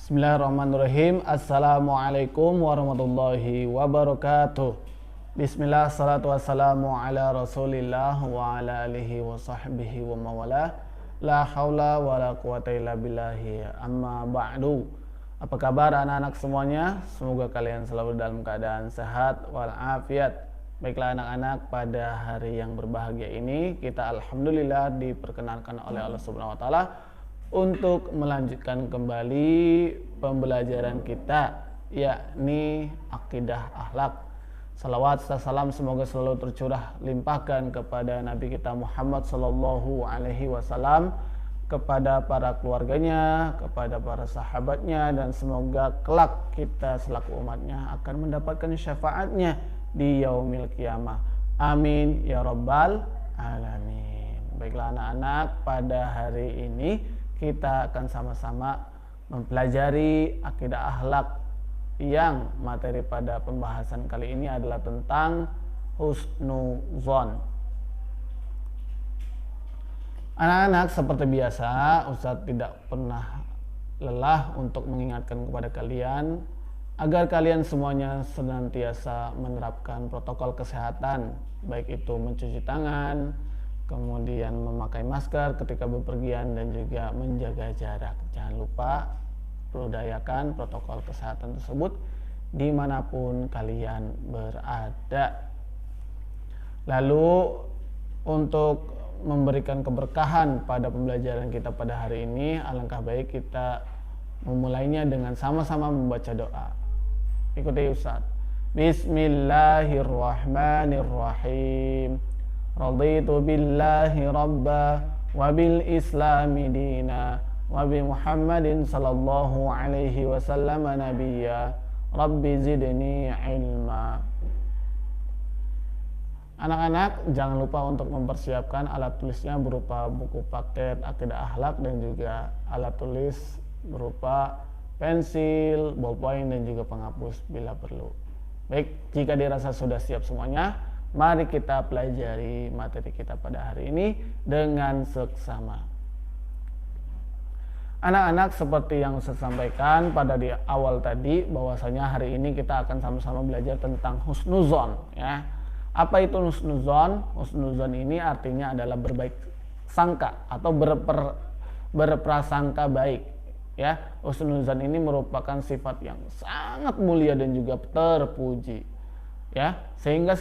Bismillahirrahmanirrahim. Assalamualaikum warahmatullahi wabarakatuh. Bismillah, salatu wassalamu ala rasulillah wa ala alihi wa sahbihi wa mawala. La hawla wa la quwata illa billahi, amma ba'du. Apa kabar anak-anak semuanya? Semoga kalian selalu dalam keadaan sehat walafiat. Baiklah anak-anak, pada hari yang berbahagia ini kita alhamdulillah diperkenankan oleh Allah Subhanahu wa taala untuk melanjutkan kembali pembelajaran kita, yakni akidah akhlak. Salawat serta salam semoga selalu tercurah limpahkan kepada Nabi kita Muhammad sallallahu alaihi wasallam, kepada para keluarganya, kepada para sahabatnya, dan semoga kelak kita selaku umatnya akan mendapatkan syafaatnya di yaumil qiyamah. Amin ya rabbal alamin. Baiklah anak-anak, pada hari ini kita akan sama-sama mempelajari akidah akhlak, yang materi pada pembahasan kali ini adalah tentang husnuzon. Anak-anak, seperti biasa Ustadz tidak pernah lelah untuk mengingatkan kepada kalian agar kalian semuanya senantiasa menerapkan protokol kesehatan, baik itu mencuci tangan, kemudian memakai masker ketika bepergian, dan juga menjaga jarak. Jangan lupa berdayakan protokol kesehatan tersebut dimanapun kalian berada. Lalu untuk memberikan keberkahan pada pembelajaran kita pada hari ini, alangkah baik kita memulainya dengan sama-sama membaca doa. Ikuti Ustaz. Bismillahirrahmanirrahim. Raditu billahi rabba wa bil islami dina wa bi Muhammadin sallallahu alaihi wasallam nabiyya. Rabbi zidni ilma. Anak-anak, jangan lupa untuk mempersiapkan alat tulisnya berupa buku paket akidah akhlak dan juga alat tulis berupa pensil, ballpoint, dan juga penghapus bila perlu. Baik, jika dirasa sudah siap semuanya, mari kita pelajari materi kita pada hari ini dengan seksama. Anak-anak, seperti yang saya sampaikan pada di awal tadi, bahwasanya hari ini kita akan sama-sama belajar tentang husnuzon, ya. Apa itu husnuzon? Husnuzon ini artinya adalah berbaik sangka atau berprasangka baik, ya. Husnuzon ini merupakan sifat yang sangat mulia dan juga terpuji, ya, sehingga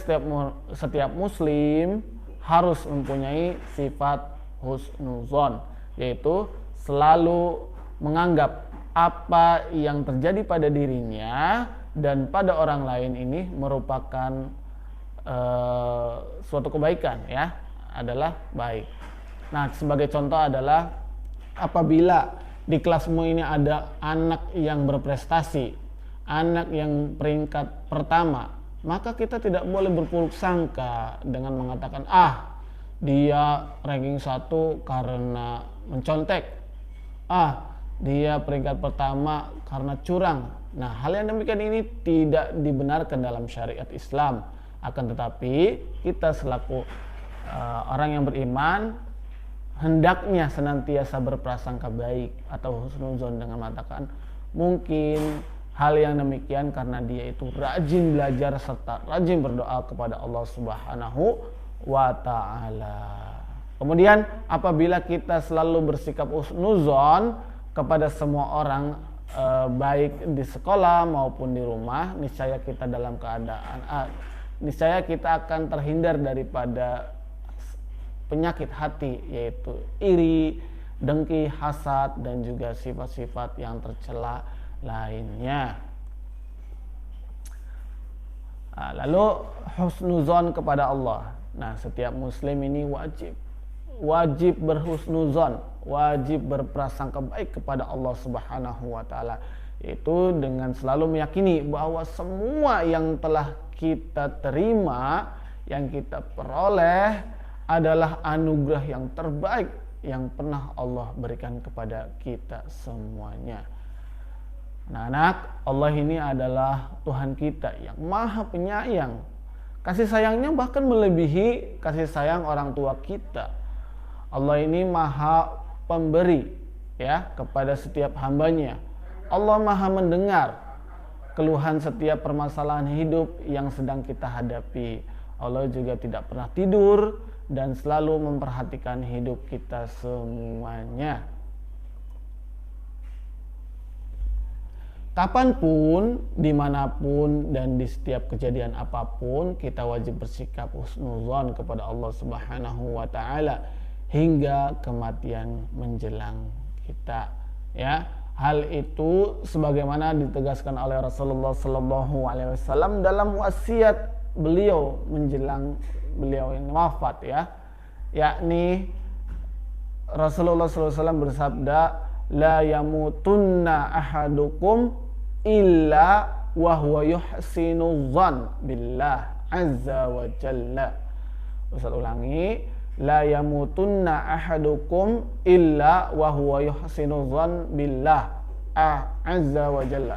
setiap muslim harus mempunyai sifat husnuzon, yaitu selalu menganggap apa yang terjadi pada dirinya dan pada orang lain ini merupakan suatu kebaikan, ya, adalah baik. Nah, sebagai contoh adalah apabila di kelasmu ini ada anak yang berprestasi, anak yang peringkat pertama, maka kita tidak boleh berpuruk sangka dengan mengatakan, dia ranking 1 karena mencontek, dia peringkat pertama karena curang. Nah, hal yang demikian ini tidak dibenarkan dalam syariat Islam. Akan tetapi kita selaku orang yang beriman hendaknya senantiasa berprasangka baik atau husnuzon dengan mengatakan mungkin hal yang demikian karena dia itu rajin belajar serta rajin berdoa kepada Allah Subhanahu wa taala. Kemudian apabila kita selalu bersikap husnuzon kepada semua orang, baik di sekolah maupun di rumah, niscaya kita dalam keadaan niscaya kita akan terhindar daripada penyakit hati, yaitu iri, dengki, hasad, dan juga sifat-sifat yang tercela lainnya. Lalu husnuzon kepada Allah. Nah, setiap muslim ini wajib berhusnuzon, wajib berprasangka baik kepada Allah Subhanahu wa taala, yaitu dengan selalu meyakini bahwa semua yang telah kita terima, yang kita peroleh adalah anugerah yang terbaik yang pernah Allah berikan kepada kita semuanya. Anak-anak, Allah ini adalah Tuhan kita yang maha penyayang. Kasih sayangnya bahkan melebihi kasih sayang orang tua kita. Allah ini maha pemberi, ya, kepada setiap hambanya. Allah Maha mendengar keluhan setiap permasalahan hidup yang sedang kita hadapi. Allah juga tidak pernah tidur dan selalu memperhatikan hidup kita semuanya. Kapanpun, dimanapun, dan di setiap kejadian apapun, kita wajib bersikap husnuzon kepada Allah Subhanahu wa Ta'ala hingga kematian menjelang kita. Ya, hal itu sebagaimana ditegaskan oleh Rasulullah Sallallahu Alaihi Wasallam dalam wasiat beliau menjelang beliau ini wafat, ya, yakni Rasulullah Sallallahu Alaihi Wasallam bersabda, la yamutunna ahadukum illa wa huwa yuhsinu dzan billah azza wa jalla. Ustaz ulangi, la yamutunna ahadukum illa wa huwa yuhsinu dzan billah azza wa jalla,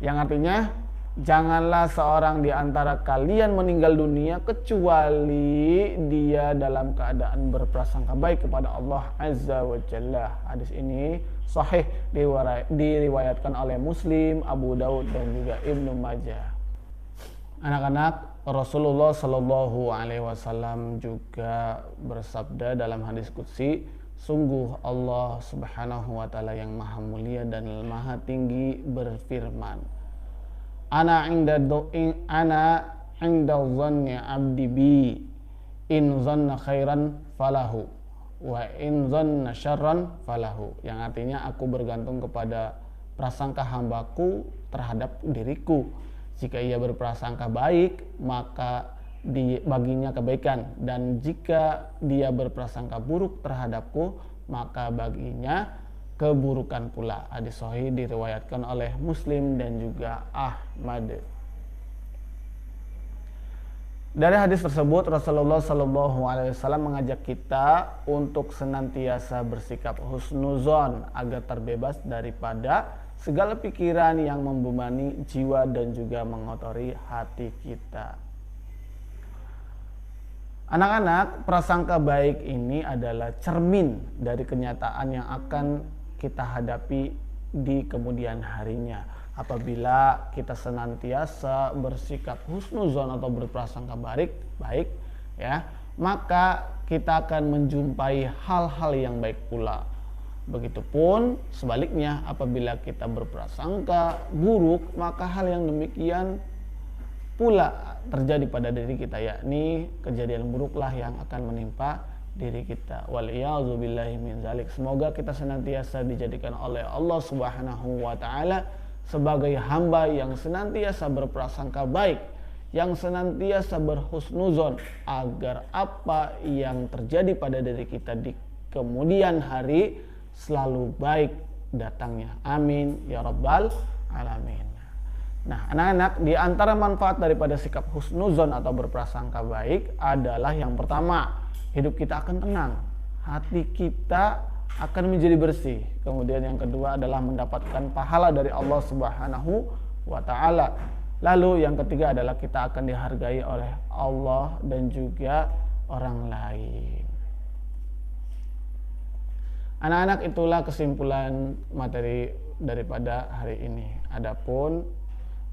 yang artinya janganlah seorang di antara kalian meninggal dunia kecuali dia dalam keadaan berprasangka baik kepada Allah azza wa jalla. Hadis ini sahih diriwayatkan oleh Muslim, Abu Daud, dan juga Ibnu Majah. Anak-anak, Rasulullah Shallallahu Alaihi Wasallam juga bersabda dalam hadis qudsi, sungguh Allah Subhanahu Wa Taala yang maha mulia dan maha tinggi berfirman, Ana inda dhanni abdi bi, in dhanna khairan falahu wa in dhanna syarran falahu, yang artinya aku bergantung kepada prasangka hambaku terhadap diriku. Jika ia berprasangka baik, maka baginya kebaikan, dan jika dia berprasangka buruk terhadapku, maka baginya keburukan pula. Hadis sahih diriwayatkan oleh Muslim dan juga Ahmad. Dari hadis tersebut, Rasulullah Shallallahu Alaihi Wasallam mengajak kita untuk senantiasa bersikap husnuzon agar terbebas daripada segala pikiran yang membebani jiwa dan juga mengotori hati kita. Anak-anak, prasangka baik ini adalah cermin dari kenyataan yang akan kita hadapi di kemudian harinya. Apabila kita senantiasa bersikap husnuzon atau berprasangka baik, ya, maka kita akan menjumpai hal-hal yang baik pula. Begitupun sebaliknya, apabila kita berprasangka buruk, maka hal yang demikian pula terjadi pada diri kita, yakni kejadian buruklah yang akan menimpa diri kita. Waliyadzubillahi min zalik. Semoga kita senantiasa dijadikan oleh Allah Subhanahu wa Ta'ala sebagai hamba yang senantiasa berprasangka baik, yang senantiasa berhusnuzon, agar apa yang terjadi pada diri kita di kemudian hari selalu baik datangnya. Amin ya rabbal alamin. Nah, anak-anak, di antara manfaat daripada sikap husnuzon atau berprasangka baik adalah yang pertama, hidup kita akan tenang, hati kita akan menjadi bersih. Kemudian yang kedua adalah mendapatkan pahala dari Allah Subhanahu wa Ta'ala. Lalu yang ketiga adalah kita akan dihargai oleh Allah dan juga orang lain. Anak-anak, itulah kesimpulan materi daripada hari ini. Adapun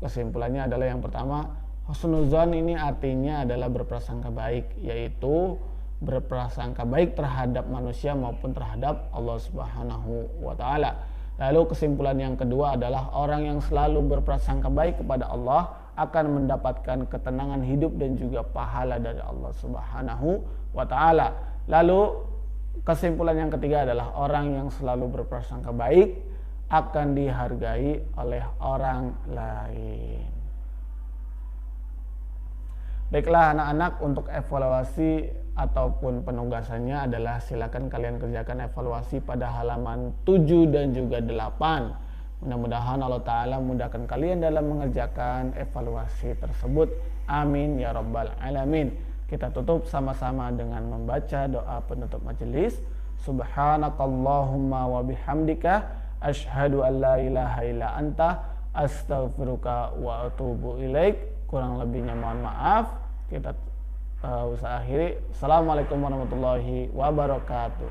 kesimpulannya adalah yang pertama, husnuzon ini artinya adalah berprasangka baik, yaitu berprasangka baik terhadap manusia maupun terhadap Allah Subhanahu wa Ta'ala. Lalu kesimpulan yang kedua adalah orang yang selalu berprasangka baik kepada Allah akan mendapatkan ketenangan hidup dan juga pahala dari Allah Subhanahu wa Ta'ala. Lalu kesimpulan yang ketiga adalah orang yang selalu berprasangka baik akan dihargai oleh orang lain. Baiklah anak-anak, untuk evaluasi ataupun penugasannya adalah silakan kalian kerjakan evaluasi pada halaman 7 dan juga 8. Mudah-mudahan Allah Ta'ala mudahkan kalian dalam mengerjakan evaluasi tersebut. Amin ya rabbal alamin. Kita tutup sama-sama dengan membaca doa penutup majelis. Subhanakallahumma wa bihamdika asyhadu an la ilaha illa anta astaghfiruka wa atubu ilaik. Kurang lebihnya mohon maaf. Kita usah akhiri. Assalamualaikum warahmatullahi wabarakatuh.